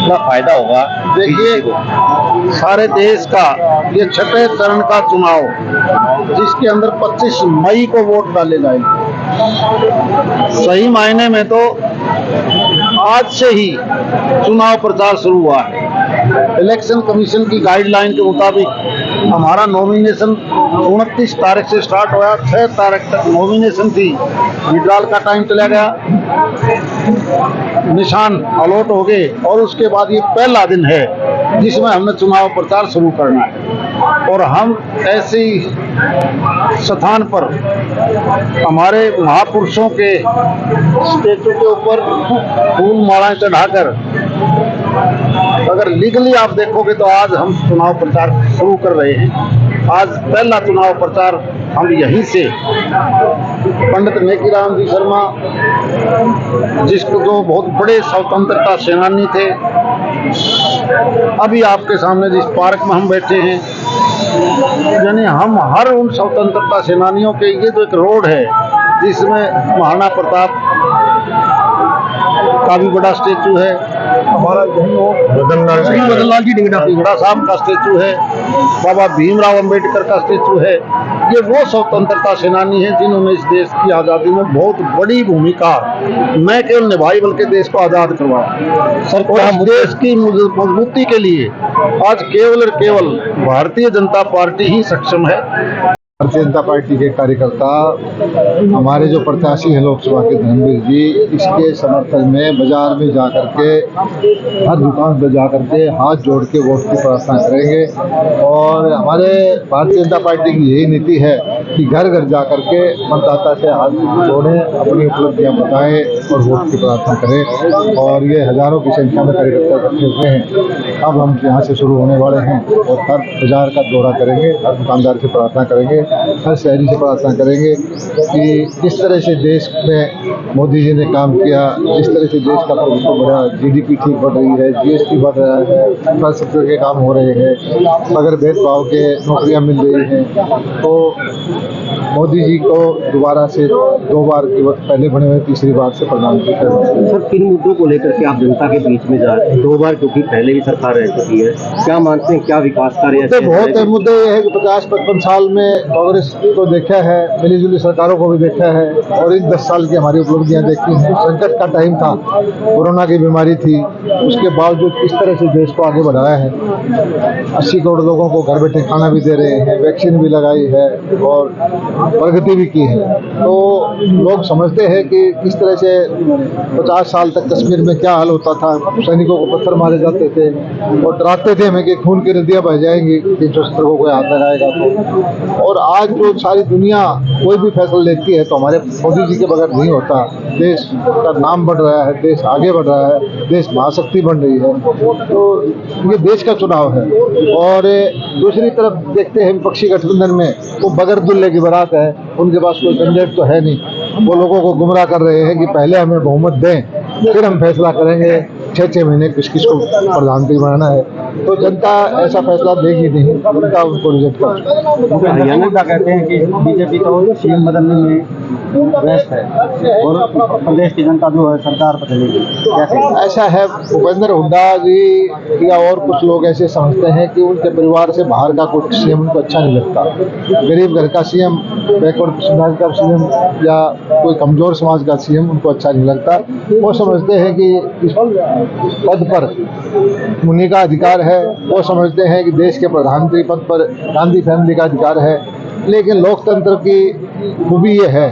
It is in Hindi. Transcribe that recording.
कितना फायदा होगा? देखिए, सारे देश का ये छठे चरण का चुनाव, जिसके अंदर 25 मई को वोट डाले जाएंगे। सही मायने में तो आज से ही चुनाव प्रचार शुरू हुआ है। इलेक्शन कमीशन की गाइडलाइन के मुताबिक हमारा नॉमिनेशन 29 तारीख से स्टार्ट हुआ, 6 तारीख तक नॉमिनेशन थी। विड्रॉल का टाइम चला गया, निशान अलॉट हो गए और उसके बाद ये पहला दिन है जिसमें हमने चुनाव प्रचार शुरू करना है। और हम ऐसे ही स्थान पर हमारे महापुरुषों के स्टेचू के ऊपर फूल मालाएं चढ़ाकर, अगर लीगली आप देखोगे तो आज हम चुनाव प्रचार शुरू कर रहे हैं। आज पहला चुनाव प्रचार हम यहीं से पंडित नेकीराम जी शर्मा, जिसको जो बहुत बड़े स्वतंत्रता सेनानी थे, अभी आपके सामने जिस पार्क में हम बैठे हैं, यानी हम हर उन स्वतंत्रता सेनानियों के, ये जो एक रोड है जिसमें महाराणा प्रताप का भी बड़ा स्टेचू है, हमारा बदनलाल जी ढींगड़ा साहब का स्टेचू है, बाबा भीमराव अंबेडकर का स्टेचू है। ये वो स्वतंत्रता सेनानी हैं जिन्होंने इस देश की आज़ादी में बहुत बड़ी भूमिका न केवल निभाई बल्कि देश को आज़ाद करवाया। सरकार देश की मजबूती के लिए आज केवल और केवल भारतीय जनता पार्टी ही सक्षम है। भारतीय जनता पार्टी के कार्यकर्ता, हमारे जो प्रत्याशी हैं लोकसभा के धर्मवीर जी, इसके समर्थन में बाजार में जाकर के, हर दुकान पर जाकर के हाथ जोड़ के वोट की प्रार्थना करेंगे। और हमारे भारतीय जनता पार्टी की यही नीति है कि घर घर जाकर के मतदाता से हाथ जोड़ें, अपनी उपलब्धियां बताएं और वोट की प्रार्थना करें। और ये हजारों की संख्या में कार्यकर्ता इकट्ठे हुए हैं। अब हम यहाँ से शुरू होने वाले हैं और हर बाजार का दौरा करेंगे, हर दुकानदार से प्रार्थना करेंगे, हर शहरी से प्रार्थना करेंगे कि जिस तरह से देश में मोदी जी ने काम किया, जिस तरह से देश का प्रभुत्व बढ़ा, GDP ठीक बढ़ रही है, GST बढ़ रहा है, इंफ्रास्ट्रक्चर के काम हो रहे हैं, बगैर भेदभाव के नौकरियां मिल रही हैं, तो मोदी जी को दोबारा से 2 बार की वक्त पहले बने हुए, तीसरी बार से प्रधानमंत्री कर। सर, किन मुद्दों को लेकर के आप जनता के बीच में जा रहे हैं? 2 बार, क्योंकि पहले भी सरकार रह चुकी है, क्या मानते हैं, क्या विकास कार्य तो बहुत है। मुद्दे ये है कि 50-55 साल में कांग्रेस को देखा है, मिलीजुली सरकारों को भी देखा है और इन 10 साल की हमारी उपलब्धियां देखी हैं। संकट का टाइम था, कोरोना की बीमारी थी, उसके बावजूद किस तरह से देश को आगे बढ़ाया है। 80 करोड़ लोगों को घर बैठे खाना भी दे रहे हैं, वैक्सीन भी लगाई है और प्रगति भी की है। तो लोग समझते हैं कि किस तरह से 50 साल तक कश्मीर में क्या हाल होता था, सैनिकों को पत्थर मारे जाते थे और डराते थे हमें कि खून की नदियां बह जाएंगी 370 को कोई हाथ लगाएगा तो। और आज जो सारी दुनिया कोई भी फैसला लेती है तो हमारे मोदी जी के बगैर नहीं होता। देश का नाम बढ़ रहा है, देश आगे बढ़ रहा है, देश महाशक्ति बन रही है। तो ये देश का चुनाव है। और दूसरी तरफ देखते हैं विपक्षी गठबंधन में वो बगैर दुल्हे की बारात है, उनके पास कोई कैंडिडेट तो है नहीं। वो लोगों को गुमराह कर रहे हैं कि पहले हमें बहुमत दें, फिर हम फैसला करेंगे 6-6 महीने किस किस को प्रधानमंत्री बनाना है। तो जनता ऐसा फैसला देगी नहीं, जनता उनको रिजेक्ट कर। हरियाणा का कहते हैं कि बीजेपी तो सीएम बदलने में व्यस्त है और प्रदेश की जनता जो है सरकार बदलेगी, कैसे? ऐसा है, भूपेंद्र हुड्डा जी या और कुछ लोग ऐसे समझते हैं कि उनके परिवार से बाहर का कोई सीएम उनको अच्छा नहीं लगता। गरीब घर का सीएम, बैकवर्ड समाज का सीएम या कोई कमजोर समाज का सीएम उनको अच्छा नहीं लगता। वो समझते हैं कि इस पद पर मुनि का अधिकार है, वो समझते हैं कि देश के प्रधानमंत्री पद पर गांधी फैमिली का अधिकार है। लेकिन लोकतंत्र की खूबी ये है